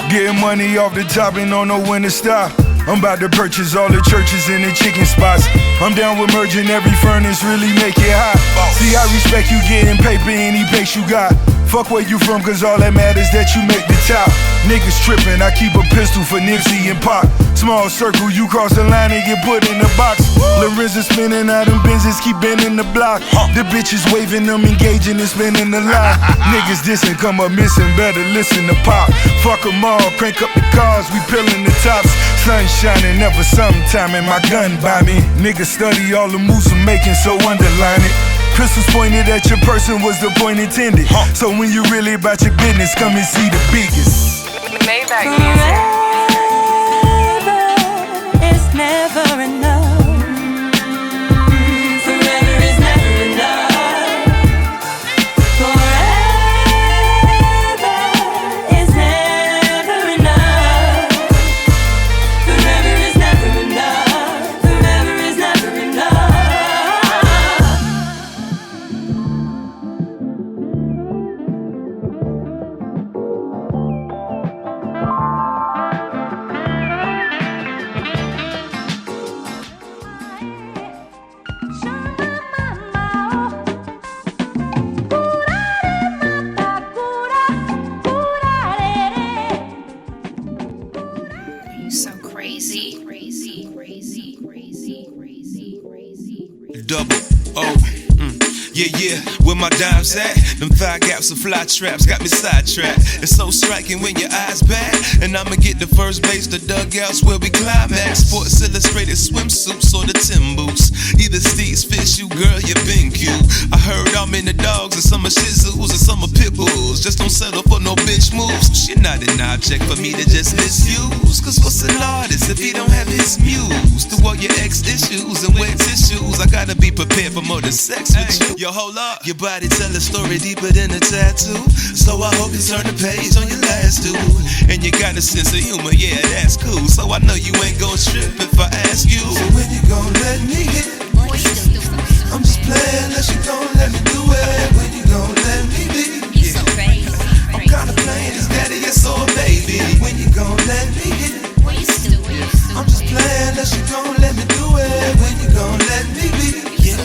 Getting money off the top and don't know when to stop. I'm about to purchase all the churches and the chicken spots. I'm down with merging every furnace, really make it hot. See, I respect you getting paper any pace you got. Fuck where you from, cause all that matters that you make the top. Niggas tripping, I keep a pistol for Nipsey and Pac. Small circle, you cross the line and get put in the box. Lorenzo spinning out them Benzes, keep bending the block. The bitches waving them, engaging and spinning the line. Niggas dissing, come up missing, better listen to Pop. Fuck them all, crank up the cars, we peeling the tops. Sun shining, never sometime, and my gun by me. Niggas study all the moves I'm making, so underline it. Pistols pointed at your person was the point intended. So when you really about your business, come and see the biggest. Maybach music. Forever is never enough. Forever is never enough. Yeah, where my dimes at? Them thigh gaps and fly traps got me sidetracked. It's so striking when your eyes back. And I'ma get the first base, the dugouts where we climax. Sports Illustrated swimsuits or the Tim boots. Either Steve's fish you, girl, you been cute. I heard I'm in the dogs and some are Shih Tzus and some are Pit Bulls. Just don't settle for no bitch moves. Shit not an object for me to just misuse. Cause what's an artist if he don't have his muse? Through all your ex issues and wet tissues, I gotta be prepared for more than sex with you. Yo, hold up, your body tell a story deeper than a tattoo. So I hope you turn the page on your last dude. And you got a sense of humor, yeah, that's cool. So I know you ain't gon' trip if I ask you. So when you gon' let me hit it? I'm just playing unless you gon' let me do it. When you gon' let me be? Yeah. I'm kinda playing this daddy, yes or baby. When you gon' let me hit it? I'm just playing unless you gon' let me do it. When you gon' let me be? Yeah.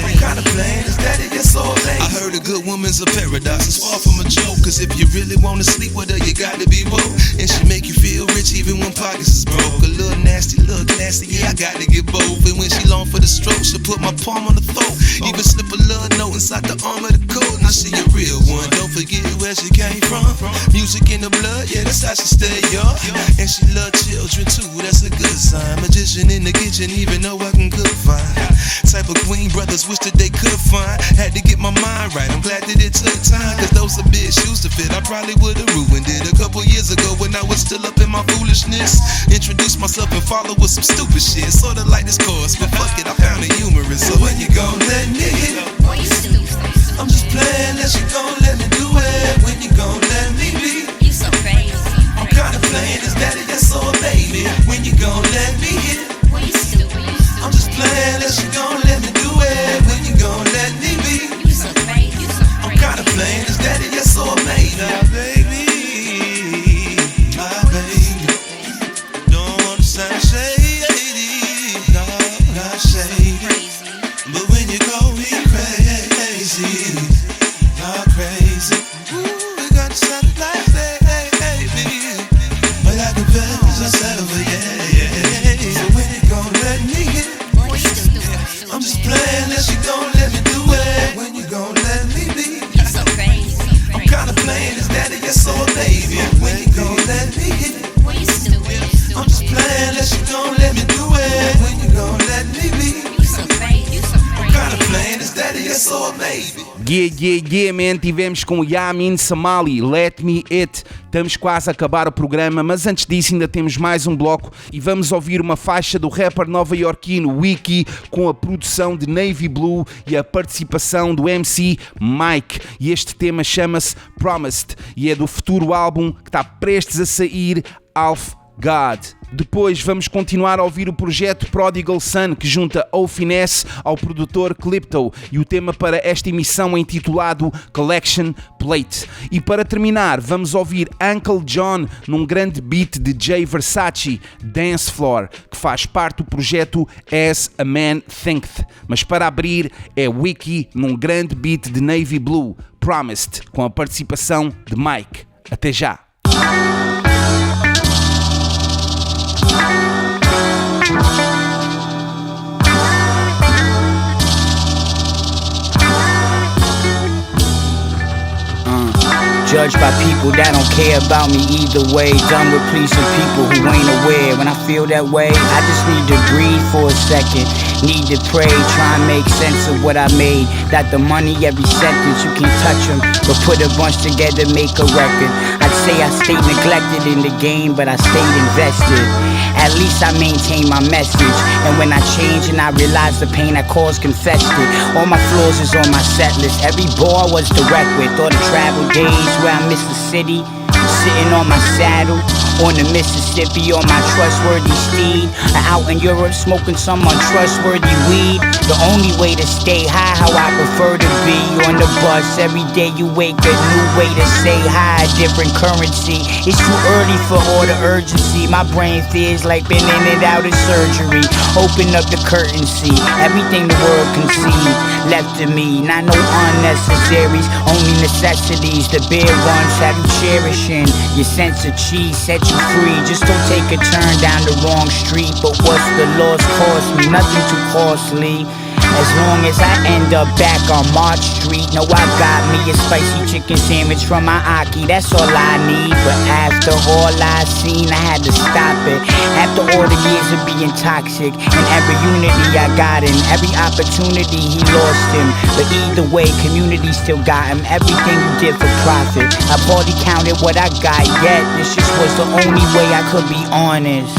I'm kinda playing this daddy, yes or baby. I heard a good woman's a paradise. It's far from a joke. Cause if you really wanna sleep with her, you gotta be woke. And she make you feel rich even when pockets is broke. A little nasty, yeah, I gotta get both. And when she long for the stroke, she'll put my palm on the throat. Even slip a little note inside the arm of the coat. Now she a real one, don't forget where she came from. Music in the blood, yeah, that's how she stay, y'all. And she love children too, that's a good sign. Magician in the kitchen, even though I can cook fine. Type of queen brothers wish that they could find. Had to get my mind right, I'm glad that it took time. Cause those are big shoes to fit, I probably would've ruined it a couple years ago when I was still up in my foolishness. Introduce myself and follow with some stupid shit. Sorta like this course, but fuck it, I found it humorous. So when you gon' let me hit it? I'm just playing unless you gon' let me do it. When you gon' let me be? You so crazy. I'm kinda playing this daddy, yes or baby. When you gon' let me hit it? I'm just playing unless you gon' let me do it. When you gon' let me be? You so crazy. I'm kinda playing this daddy, yes or maybe. Now, baby, my baby, don't wanna sound shady, no, not shady. But when you call me crazy, not crazy. Ooh, we got to sound like baby. But I can bet I settle for yeah. So when you gon' let me hit it? I'm just playing unless you gon' let me do it. When you gon' let me be? You so crazy. I'm kinda playing this daddy, yes or baby. When you gon' let me hit it? I'm just playing unless you gon' let me do it. When you gon' let me be? You so crazy. I'm kinda playing this daddy, yes or baby. Yeah, man, tivemos com Yamin Samali, Let Me It. Estamos quase a acabar o programa, mas antes disso ainda temos mais um bloco e vamos ouvir uma faixa do rapper nova-iorquino Wiki com a produção de Navy Blue e a participação do MC Mike. E este tema chama-se Promised e é do futuro álbum que está prestes a sair, Half God. Depois vamos continuar a ouvir o projeto Prodigal Son, que junta O Finesse ao produtor Clipto, e o tema para esta emissão é intitulado Collection Plate. E para terminar vamos ouvir Uncle John num grande beat de Jay Versace, Dance Floor, que faz parte do projeto As a Man Thinketh. Mas para abrir é Wiki num grande beat de Navy Blue, Promised, com a participação de Mike. Até já! Judged by people that don't care about me either way. Done with pleasing people who ain't aware. When I feel that way, I just need to breathe for a second. Need to pray, try and make sense of what I made. That the money, every sentence, you can touch them, but put a bunch together, make a record. I'd say I stayed neglected in the game, but I stayed invested. At least I maintain my message. And when I change and I realize the pain I caused, confessed it. All my flaws is on my set list. Every bar was direct with. All the travel days where I miss the city, sitting on my saddle on the Mississippi on my trustworthy steed. Out in Europe smoking some untrustworthy weed. The only way to stay high, how I prefer to be on the bus. Every day you wake a new way to say hi, different currency. It's too early for all the urgency. My brain feels like been in and out of surgery. Open up the curtain, see everything the world conceived left to me. Not no unnecessaries, only necessities. The bare ones have you cherishing. Your sense of cheese set you free. Just don't take a turn down the wrong street. But what's the loss cost me? Nothing too costly. As long as I end up back on March Street, know I got me a spicy chicken sandwich from my AQUI, that's all I need. But after all I seen, I had to stop it. After all the years of being toxic, and every unity I got in, every opportunity he lost him. But either way, community still got him. Everything you did for profit, I've already counted what I got yet. This just was the only way I could be honest.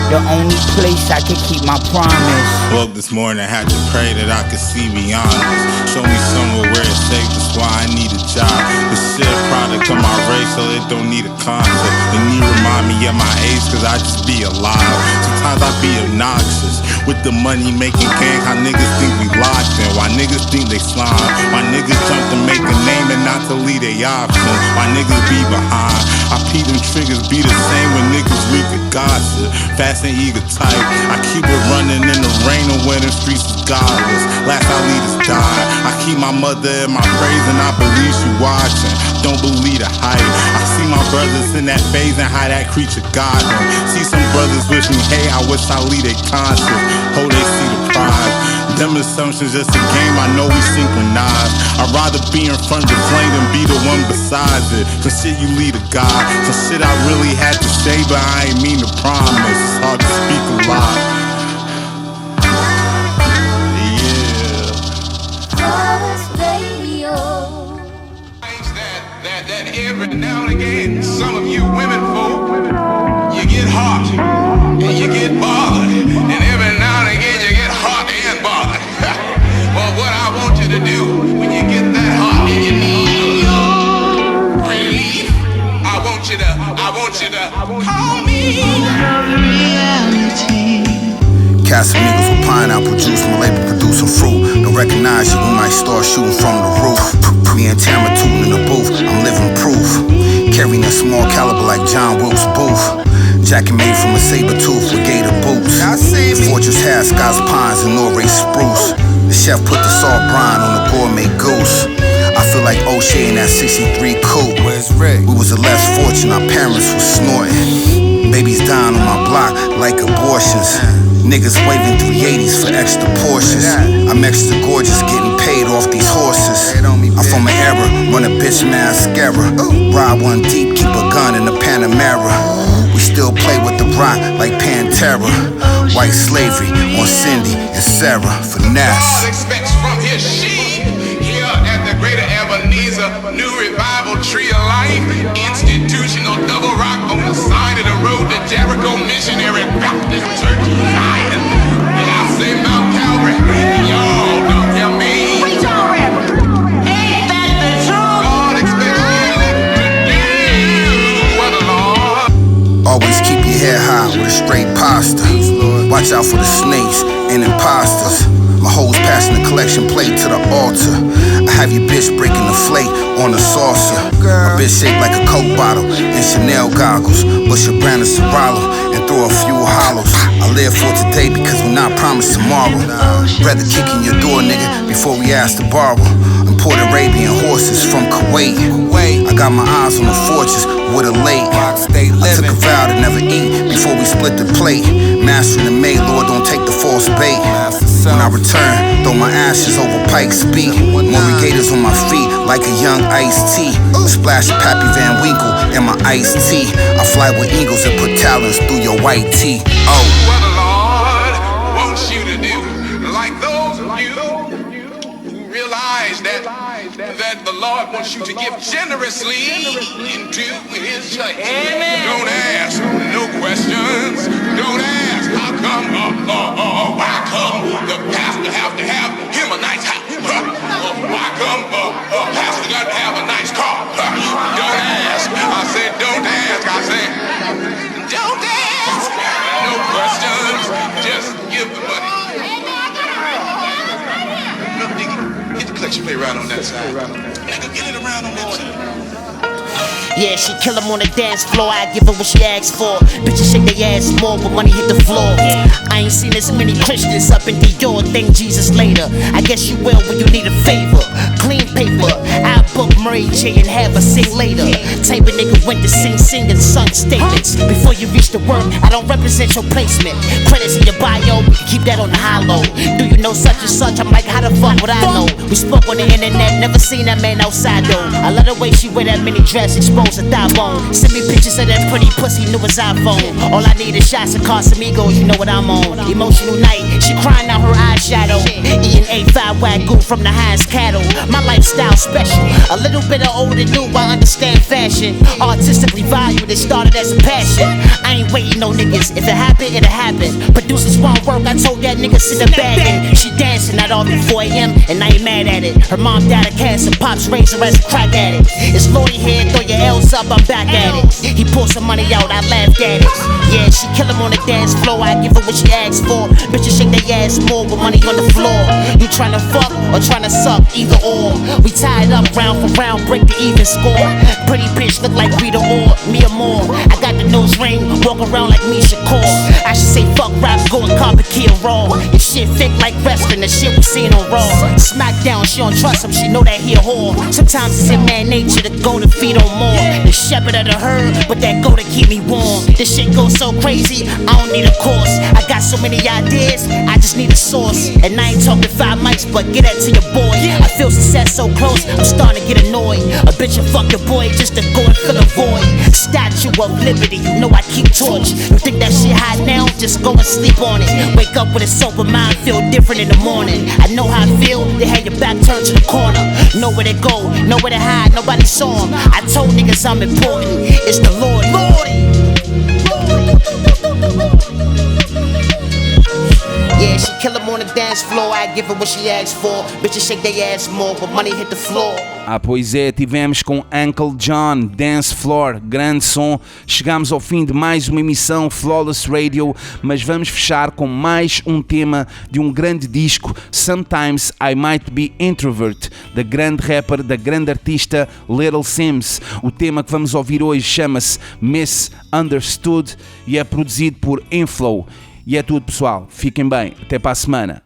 The only place I could keep my promise. Woke this morning, had to pray that I could see beyond this. Show me somewhere where it's safe, that's why I need a job. This shit a product of my race, so it don't need a concept. And you remind me of my age, cause I just be alive. Sometimes I be obnoxious. With the money making gang, how niggas think we locked in. Why niggas think they slime. Why niggas jump to make a name and not to lead they option. Why niggas be behind. I pee them triggers be the same when niggas weak with gossip. Fast and eager type. I keep it running in the rain and when the streets is godless. Last our leaders died. I keep my mother in my praise and I believe she watching. Don't believe the hype. I see my brothers in that phase and how that creature got them. See some brothers wish me, hey, I wish I lead they conscience. Hope they see the pride. Them assumptions just a game, I know we synchronize. I'd rather be in front of the flame than be the one besides it. Some shit you lead a God. Some shit I really had to say, but I ain't mean to promise. It's hard to speak a lot. That every now and again, some of you women folk, you get hot and you get bothered, and every now and again you get hot and bothered. Well, what I want you to do when you get that hot and you need relief, I want you to call me. Casamigos with pineapple juice, my label producing fruit. Don't recognize you, we might start shooting from the roof. Me and Tamara tootin' in the booth, I'm living proof. Carrying a small caliber like John Wilkes Booth. Jacket made from a saber tooth with gator boots. Fortress hat, Scott's pines and Norway spruce. The chef put the salt brine on the gourmet goose. I feel like O'Shea in that 63 coupe. Where's Rick? We was the less fortunate, our parents was snorting. Babies dying on my block like abortions. Niggas waving 380s for extra portions. I'm extra gorgeous, getting paid off these horses. I'm from an era, run a bitch mascara. Ride one deep, keep a gun in the Panamera. We still play with the rock like Pantera. White slavery on Cindy and Sarah, finesse. God expects from his sheep here at the Greater Ebenezer New Revival Tree of Life Institutional Double Rock on the side of the road to Jericho Missionary Baptist Church Zion. And I say Mount Calvary, y'all don't tell me. Ain't that the truth? God expects you to do what the Lord. Always keep your head high with a straight posture. Watch out for the snakes and imposters. My hoes passing the collection plate to the altar. I have your bitch breaking the flake on the saucer. My bitch shaped like a Coke bottle and Chanel goggles. Bush a brand of Serralo and throw a few hollows. I live for today because we're not promised tomorrow. Rather kick in your door, nigga, before we ask to borrow. I'm Puerto Arabian horses from Kuwait. I got my eyes on the fortress with a lake. I took a vow to never eat before we split the plate. Mastering the maid, Lord, don't take the false bait. When I return, throw my ashes over Pike's Peak. More regators on my feet like a young iced tea. A splash of Pappy Van Winkle in my iced tea. I fly with eagles and put talons through your white tee. Oh. What the Lord wants you to do, like those of you who realize that the Lord wants you to give generously into his church. Don't ask no questions. Don't ask how come, why come the pastor have to have him a nice house? Why come pastor got to have a nice car? Don't ask. I said don't ask. I said don't ask. No questions. Just give the money. Get the collection plate right on that side. Nigga, get it around on that side. Yeah, she kill him on the dance floor, I give her what she asks for. Bitches shake their ass more, but money hit the floor. I ain't seen as many Christians up in Dior, thank Jesus later. I guess you will when you need a favor. Clean paper, I book Mary J and have her sing later. Type of nigga went to sing and sung statements. Before you reach the work, I don't represent your placement. Credits in your bio, keep that on the high low. Do you know such and such? I'm like, how the fuck would I know? We spoke on the internet, never seen that man outside though. I love the way she wear that mini dress, expose her thigh bone. Send me pictures of that pretty pussy, new as iPhone. All I need is shots of Casamigos, you know what I'm on. Emotional night, she crying out her eyeshadow. Eating A5 Wagyu from the highest cattle. My lifestyle special, a little bit of old and new, I understand fashion. Artistically valued, it started as a passion. I ain't waiting no niggas, if it happen, it'll happen. Producers won't work, I told that nigga sit the bag in. She dancing at all before 4 a.m. and I ain't mad at it. Her mom died of cancer, pops raised her as a crack addict. It's Lordy here, throw your L's up, I'm back at it. He pulled some money out, I laughed at it. Yeah, she kill him on the dance floor, I give her what she asks for. Bitches shake their ass more with money on the floor. You tryna fuck or tryna suck, either or. We tie it up round for round, break the even score. Pretty bitch look like Rita or me or more. I got the nose ring, walk around like Misha Core. I should say fuck rap, go and carpet kill raw. If shit fake like wrestling, the shit we seen on Raw. Smackdown, she don't trust him, she know that he a whore. Sometimes it's in man nature to go to feed on more. The shepherd of the herd, but that go to keep me warm. This shit goes so crazy, I don't need a course. I got so many ideas, I just need a source. And I ain't talking 5 mics, but get that to your boy. I feel success so close, I'm starting to get annoyed. A bitch and fuck your boy just to go and fill a void. Statue of Liberty, you know I keep torch. You think that shit hot now? Just go and sleep on it. Wake up with a sober mind, feel different in the morning. I know how I feel, they had your back turned to the corner. Know where to go, know where to hide, nobody saw him. I told niggas I'm important, it's the Lord. Yeah, she kill him on the dance floor, I give her what she asks for. Bitches shake their ass more, but money hit the floor. Ah, pois é, tivemos com Uncle John, Dance Floor, grande som. Chegamos ao fim de mais uma emissão Flawless Radio, mas vamos fechar com mais um tema de um grande disco, Sometimes I Might Be Introvert, da grande rapper, da grande artista Little Sims. O tema que vamos ouvir hoje chama-se Misunderstood e é produzido por Inflow. E é tudo, pessoal. Fiquem bem. Até para a semana.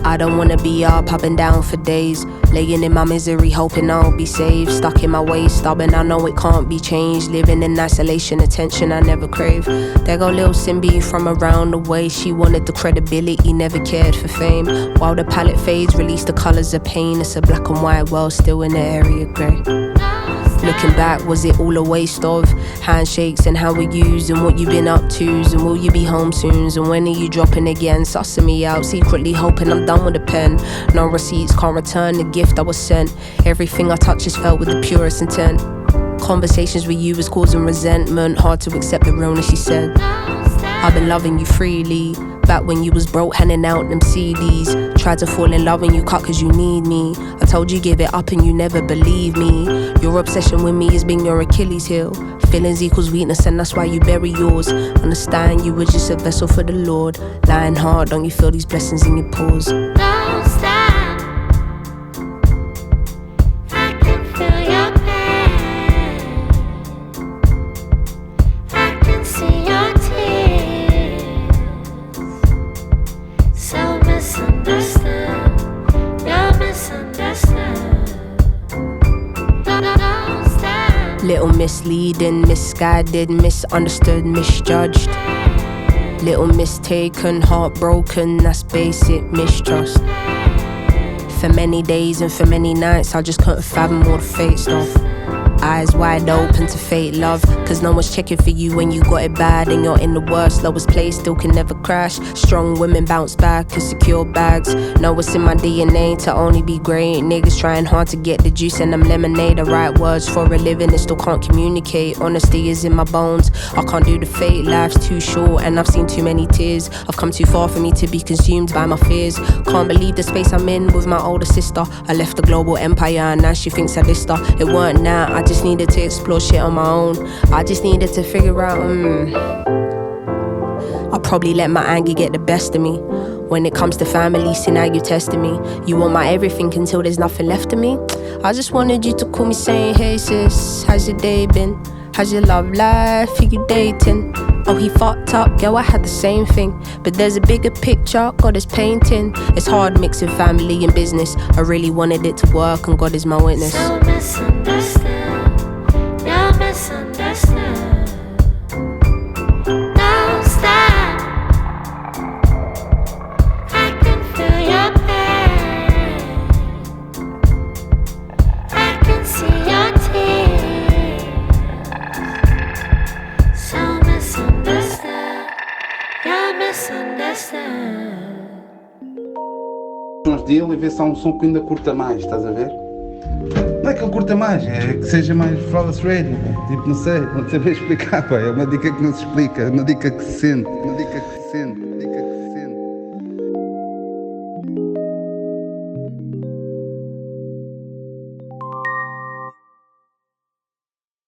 I don't wanna be up and down for days, laying in my misery hoping I'll be saved. Stuck in my ways, stubborn, I know it can't be changed. Living in isolation, attention I never crave. There go Lil Simbi from around the way. She wanted the credibility, never cared for fame. While the palette fades, release the colours of pain. It's a black and white world, still in the area grey. Looking back, was it all a waste of handshakes and how we used and what you been up to's and will you be home soon and when are you dropping again? Sussing me out, secretly hoping I'm done with the pen. No receipts, can't return the gift I was sent. Everything I touch is felt with the purest intent. Conversations with you was causing resentment. Hard to accept the realness, she said. I've been loving you freely. Back when you was broke, handing out them CDs. Tried to fall in love and you cut cause you need me. I told you give it up and you never believe me. Your obsession with me has been your Achilles heel. Feelings equals weakness and that's why you bury yours. Understand you were just a vessel for the Lord. Lying hard, don't you feel these blessings in your pores? Don't stop. I can feel your pain. I can see your tears. So misunderstood. You're misunderstood. Don't stop. Little misleading, misguided, misunderstood, misjudged. Little mistaken, heartbroken, that's basic mistrust. For many days and for many nights I just couldn't fathom all the fake stuff. Eyes wide open to fake love, cause no one's checking for you when you got it bad and you're in the worst, lowest place, still can never crash. Strong women bounce back and secure bags. Know it's in my DNA to only be great. Niggas trying hard to get the juice and them lemonade. The right words for a living and still can't communicate. Honesty is in my bones, I can't do the fake. Life's too short and I've seen too many tears. I've come too far for me to be consumed by my fears. Can't believe the space I'm in with my older sister. I left the global empire and now she thinks I dissed her. It weren't now, I just needed to explore shit on my own. I just needed to figure out I probably let my anger get the best of me. When it comes to family, see now you testing me. You want my everything until there's nothing left of me. I just wanted you to call me saying, hey sis, how's your day been? How's your love life? Who you dating? Oh, he fucked up, girl, I had the same thing. But there's a bigger picture, God is painting. It's hard mixing family and business. I really wanted it to work and God is my witness. So misunderstood, you're misunderstood. Don't stop, I can feel your pain, I can see your tears. So misunderstood, you're misunderstood. Sons dele e ver se há um som que ainda curta mais, estás a ver? Não é que ele curta mais, é que seja mais flawless radio, tipo, não sei bem explicar, pá, é uma dica que não se explica, é uma dica que se sente,